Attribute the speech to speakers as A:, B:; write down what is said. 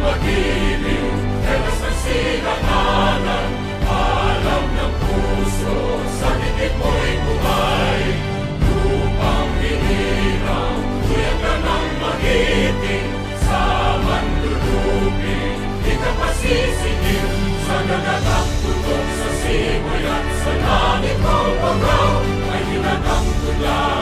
A: magiliw, helas ng silanganan, alam ng puso, sa dikit mo'y buhay. Lupang hinirang, kuya ka ng magiting, sa manlulupin, di ka pasisingil, sa nagatak tutok sa simoy at sa langit mong pagaw, ay hinatang tula.